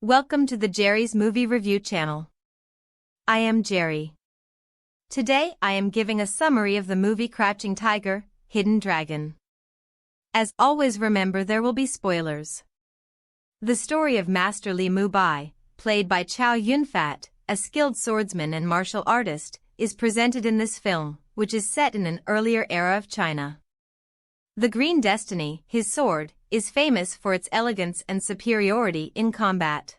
Welcome to the Jerry's Movie Review channel. I am Jerry. Today I am giving a summary of the movie Crouching Tiger, Hidden Dragon. As always, remember there will be spoilers. The story of Master Li Mubai, played by Chow Yun-fat, a skilled swordsman and martial artist, is presented in this film, which is set in an earlier era of China. The Green Destiny, his sword, is famous for its elegance and superiority in combat.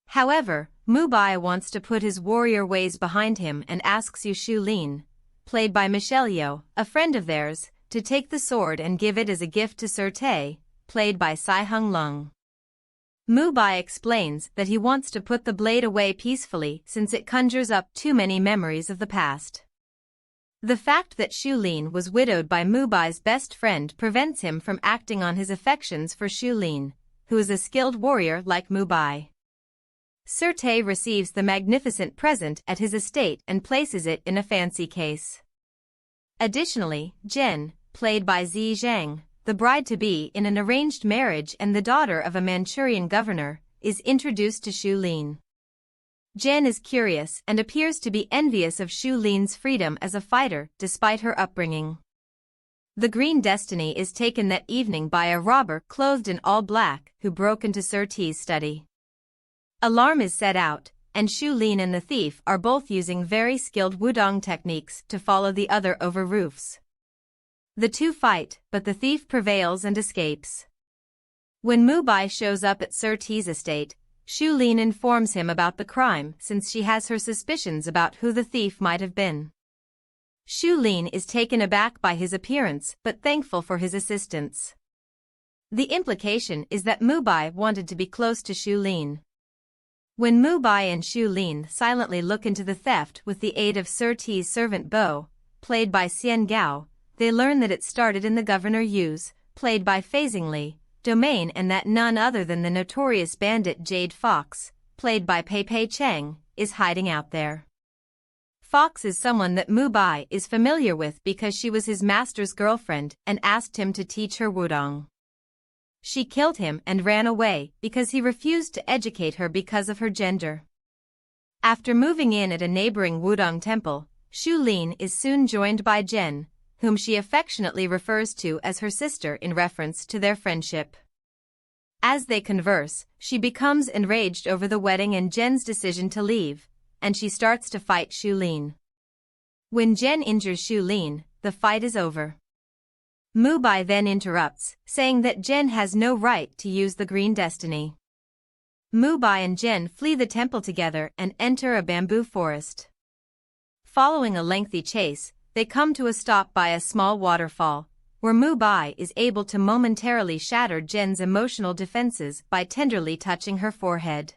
However, Mubai wants to put his warrior ways behind him and asks Xu Lin, played by Michelle Yeoh, a friend of theirs, to take the sword and give it as a gift to Sir Tay, played by Tsai Hung Lung. Mubai explains that he wants to put the blade away peacefully since it conjures up too many memories of the past. The fact that Xu Lin was widowed by Mubai's best friend prevents him from acting on his affections for Xu Lin, who is a skilled warrior like Mubai. Sir Tay receives the magnificent present at his estate and places it in a fancy case. Additionally, Jen, played by Zi Zhang, the bride-to-be in an arranged marriage and the daughter of a Manchurian governor, is introduced to Xu Lin. Jen is curious and appears to be envious of Xu Lin's freedom as a fighter despite her upbringing. The Green Destiny is taken that evening by a robber clothed in all black who broke into Sir T's study. Alarm is set out, and Xu Lin and the thief are both using very skilled wudong techniques to follow the other over roofs. The two fight, but the thief prevails and escapes. When Mubai shows up at Sir T's estate, Xu Lin informs him about the crime since she has her suspicions about who the thief might have been. Xu Lin is taken aback by his appearance but thankful for his assistance. The implication is that Mubai wanted to be close to Xu Lin. When Mubai and Xu Lin silently look into the theft with the aid of Sir T's servant Bo, played by Xian Gao, they learn that it started in the Governor Yu's, played by Fei Zingli, domain and that none other than the notorious bandit Jade Fox, played by Pei Pei Cheng, is hiding out there. Fox is someone that Mubai is familiar with because she was his master's girlfriend and asked him to teach her wudong. She killed him and ran away because he refused to educate her because of her gender. After moving in at a neighboring wudong temple, Xu Lin is soon joined by Jen, whom she affectionately refers to as her sister in reference to their friendship. As they converse, she becomes enraged over the wedding and Jen's decision to leave, and she starts to fight Xu Lin. When Jen injures Xu Lin, the fight is over. Mubai then interrupts, saying that Jen has no right to use the Green Destiny. Mubai and Jen flee the temple together and enter a bamboo forest. Following a lengthy chase, they come to a stop by a small waterfall, where Mubai is able to momentarily shatter Jen's emotional defenses by tenderly touching her forehead.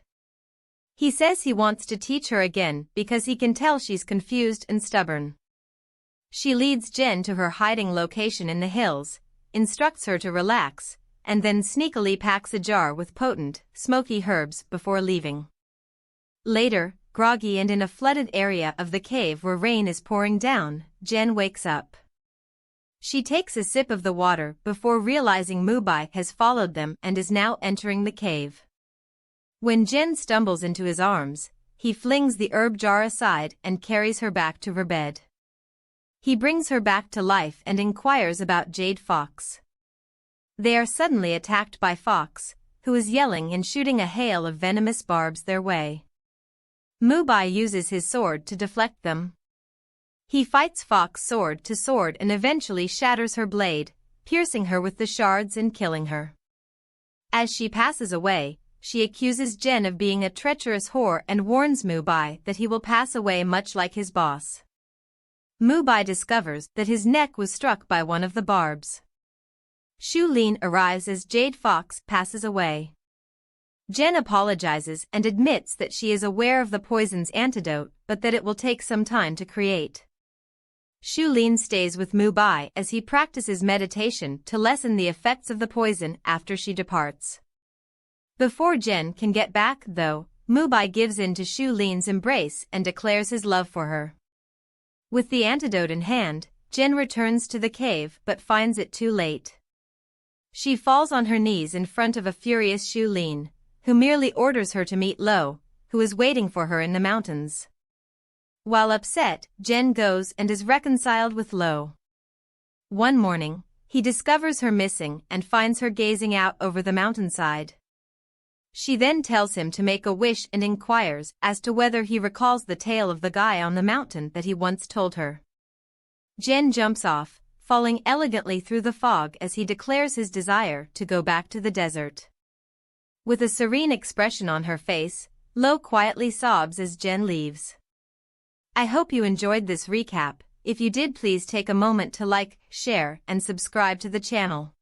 He says he wants to teach her again because he can tell she's confused and stubborn. She leads Jen to her hiding location in the hills, instructs her to relax, and then sneakily packs a jar with potent, smoky herbs before leaving. Later, groggy and in a flooded area of the cave where rain is pouring down, Jen wakes up. She takes a sip of the water before realizing Mubai has followed them and is now entering the cave. When Jen stumbles into his arms, he flings the herb jar aside and carries her back to her bed. He brings her back to life and inquires about Jade Fox. They are suddenly attacked by Fox, who is yelling and shooting a hail of venomous barbs their way. Mubai uses his sword to deflect them. He fights Fox sword to sword and eventually shatters her blade, piercing her with the shards and killing her. As she passes away, she accuses Jen of being a treacherous whore and warns Mubai that he will pass away much like his boss. Mubai discovers that his neck was struck by one of the barbs. Xu Lin arrives as Jade Fox passes away. Jen apologizes and admits that she is aware of the poison's antidote but that it will take some time to create. Xu Lin stays with Mubai as he practices meditation to lessen the effects of the poison after she departs. Before Jen can get back, though, Mubai gives in to Xu Lin's embrace and declares his love for her. With the antidote in hand, Jen returns to the cave but finds it too late. She falls on her knees in front of a furious Xu Lin, who merely orders her to meet Lo, who is waiting for her in the mountains. While upset, Jen goes and is reconciled with Lo. One morning, he discovers her missing and finds her gazing out over the mountainside. She then tells him to make a wish and inquires as to whether he recalls the tale of the guy on the mountain that he once told her. Jen jumps off, falling elegantly through the fog as he declares his desire to go back to the desert. With a serene expression on her face, Lo quietly sobs as Jen leaves. I hope you enjoyed this recap. If you did, please take a moment to like, share, and subscribe to the channel.